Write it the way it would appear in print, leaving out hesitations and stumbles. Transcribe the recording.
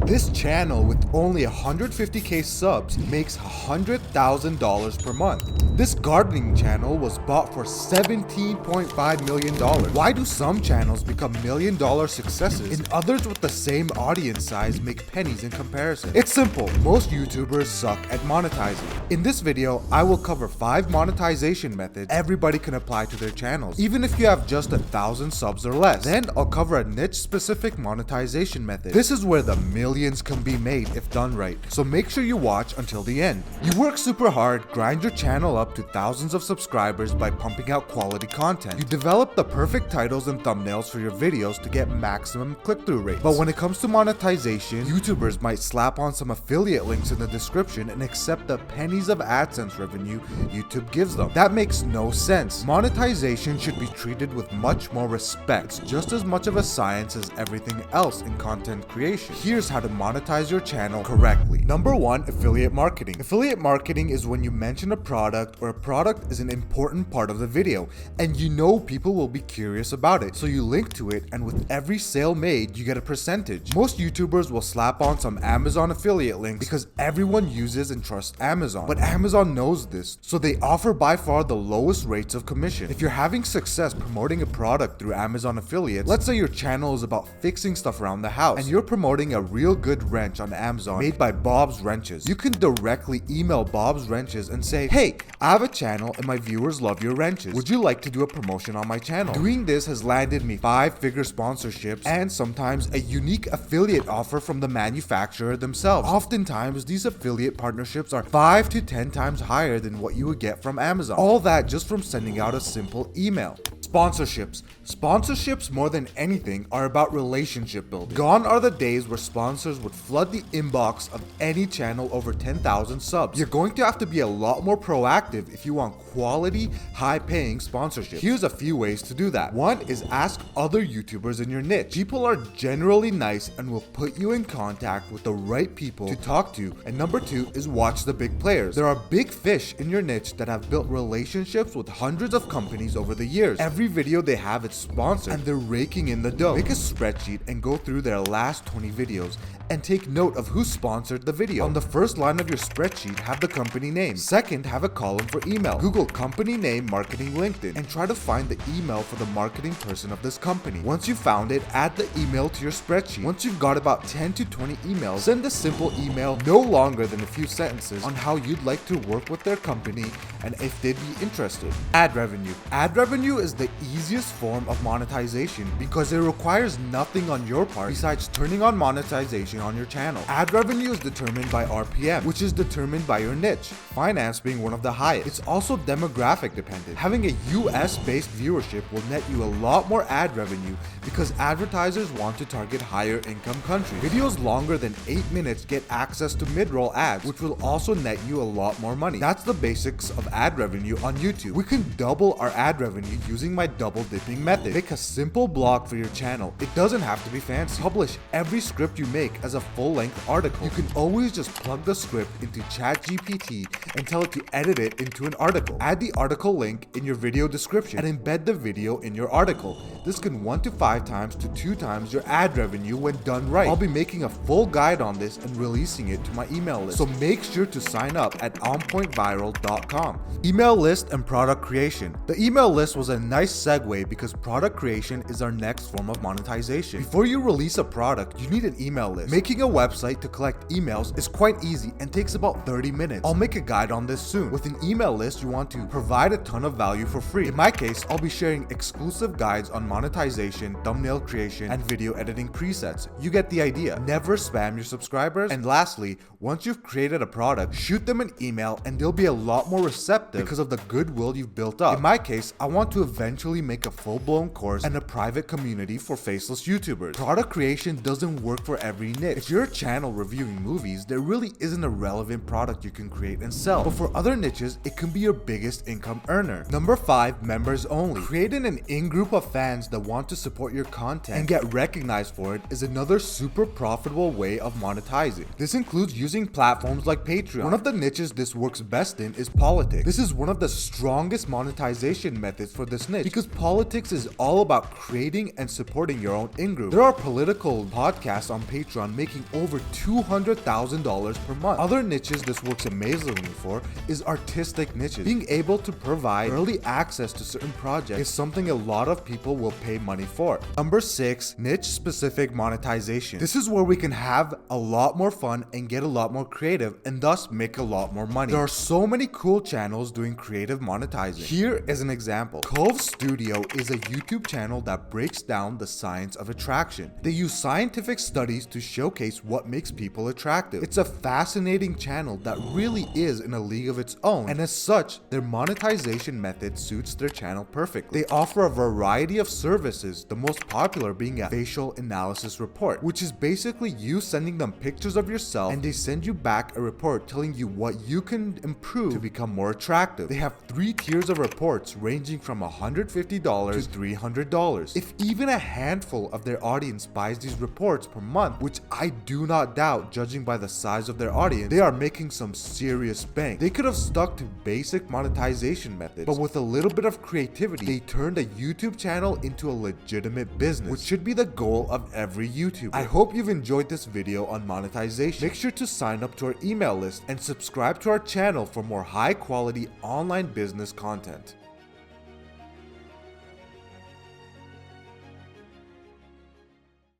This channel with only 150k subs makes $100,000 per month. This gardening channel was bought for $17.5 million. Why do some channels become million-dollar successes and others with the same audience size make pennies in comparison? It's simple. Most YouTubers suck at monetizing. In this video, I will cover 5 monetization methods everybody can apply to their channels, even if you have just 1,000 subs or less. Then I'll cover a niche-specific monetization method. This is where the millions can be made if done right, so make sure you watch until the end. You work super hard, grind your channel up to thousands of subscribers by pumping out quality content. You develop the perfect titles and thumbnails for your videos to get maximum click-through rates. But when it comes to monetization, YouTubers might slap on some affiliate links in the description and accept the pennies of AdSense revenue YouTube gives them. That makes no sense. Monetization should be treated with much more respect. It's just as much of a science as everything else in content creation. Here's how to monetize your channel correctly. Number 1, affiliate marketing. Affiliate marketing is when you mention a product or a product is an important part of the video and you know people will be curious about it, so you link to it, and with every sale made you get a percentage. Most YouTubers will slap on some Amazon affiliate links because everyone uses and trusts Amazon, but Amazon knows this, so they offer by far the lowest rates of commission. If you're having success promoting a product through Amazon affiliates, let's say your channel is about fixing stuff around the house and you're promoting a real good wrench on Amazon made by Bob's Wrenches, you can directly email Bob's Wrenches and say, hey, I have a channel and my viewers love your wrenches. Would you like to do a promotion on my channel? Doing this has landed me 5-figure sponsorships and sometimes a unique affiliate offer from the manufacturer themselves. Oftentimes, these affiliate partnerships are 5 to 10 times higher than what you would get from Amazon. All that just from sending out a simple email. Sponsorships. Sponsorships, more than anything, are about relationship building. Gone are the days where sponsors would flood the inbox of any channel over 10,000 subs. You're going to have to be a lot more proactive if you want quality, high-paying sponsorship. Here's a few ways to do that. 1 is ask other YouTubers in your niche. People are generally nice and will put you in contact with the right people to talk to. And number 2 is watch the big players. There are big fish in your niche that have built relationships with hundreds of companies over the years. Every video they have is sponsored and they're raking in the dough. Make a spreadsheet and go through their last 20 videos and take note of who sponsored the video. On the first line of your spreadsheet, have the company name. Second, have a column for email. Google company name marketing LinkedIn and try to find the email for the marketing person of this company. Once you found it, add the email to your spreadsheet. Once you've got about 10 to 20 emails, send a simple email no longer than a few sentences on how you'd like to work with their company and if they'd be interested. Ad revenue. Ad revenue is the easiest form of monetization because it requires nothing on your part besides turning on monetization on your channel. Ad revenue is determined by RPM, which is determined by your niche, finance being one of the highest. It's also demographic dependent. Having a US-based viewership will net you a lot more ad revenue because advertisers want to target higher income countries. Videos longer than 8 minutes get access to mid-roll ads, which will also net you a lot more money. That's the basics of ad revenue on YouTube. We can double our ad revenue using my double dipping method. Make a simple blog for your channel. It doesn't have to be fancy. Publish every script you make as a full-length article. You can always just plug the script into ChatGPT and tell it to edit it into an article. Add the article link in your video description and embed the video in your article. This can 1 to 5 times to 2 times your ad revenue when done right. I'll be making a full guide on this and releasing it to my email list, so make sure to sign up at onpointviral.com. Email list and product creation. The email list was a nice segue because product creation is our next form of monetization. Before you release a product, you need an email list. Making a website to collect emails is quite easy and takes about 30 minutes. I'll make a guide on this soon. With an email list, you want to provide a ton of value for free. In my case, I'll be sharing exclusive guides on monetization, thumbnail creation, and video editing presets. You get the idea. Never spam your subscribers. And lastly, once you've created a product, shoot them an email and they'll be a lot more receptive because of the goodwill you've built up. In my case, I want to eventually make a full-blown course and a private community for faceless YouTubers. Product creation doesn't work for every niche. If you're a channel reviewing movies, there really isn't a relevant product you can create and sell. But for other niches, it can be your biggest income earner. Number 5, members only. Creating an in-group of fans that want to support your content and get recognized for it is another super profitable way of monetizing. This includes using platforms like Patreon. One of the niches this works best in is politics. This is one of the strongest monetization methods for this niche because politics is all about creating and supporting your own in-group. There are political podcasts on Patreon restaurant making over $200,000 per month. Other niches this works amazingly for is artistic niches. Being able to provide early access to certain projects is something a lot of people will pay money for. Number 6, niche-specific monetization. This is where we can have a lot more fun and get a lot more creative and thus make a lot more money. There are so many cool channels doing creative monetizing. Here is an example. Cove Studio is a YouTube channel that breaks down the science of attraction. They use scientific studies to showcase what makes people attractive. It's a fascinating channel that really is in a league of its own, and as such, their monetization method suits their channel perfectly. They offer a variety of services, the most popular being a facial analysis report, which is basically you sending them pictures of yourself and they send you back a report telling you what you can improve to become more attractive. They have 3 tiers of reports ranging from $150 to $300. If even a handful of their audience buys these reports per month, which I do not doubt judging by the size of their audience, they are making some serious bank. They could have stuck to basic monetization methods, but with a little bit of creativity, they turned a YouTube channel into a legitimate business, which should be the goal of every YouTuber. I hope you've enjoyed this video on monetization. Make sure to sign up to our email list and subscribe to our channel for more high quality online business content.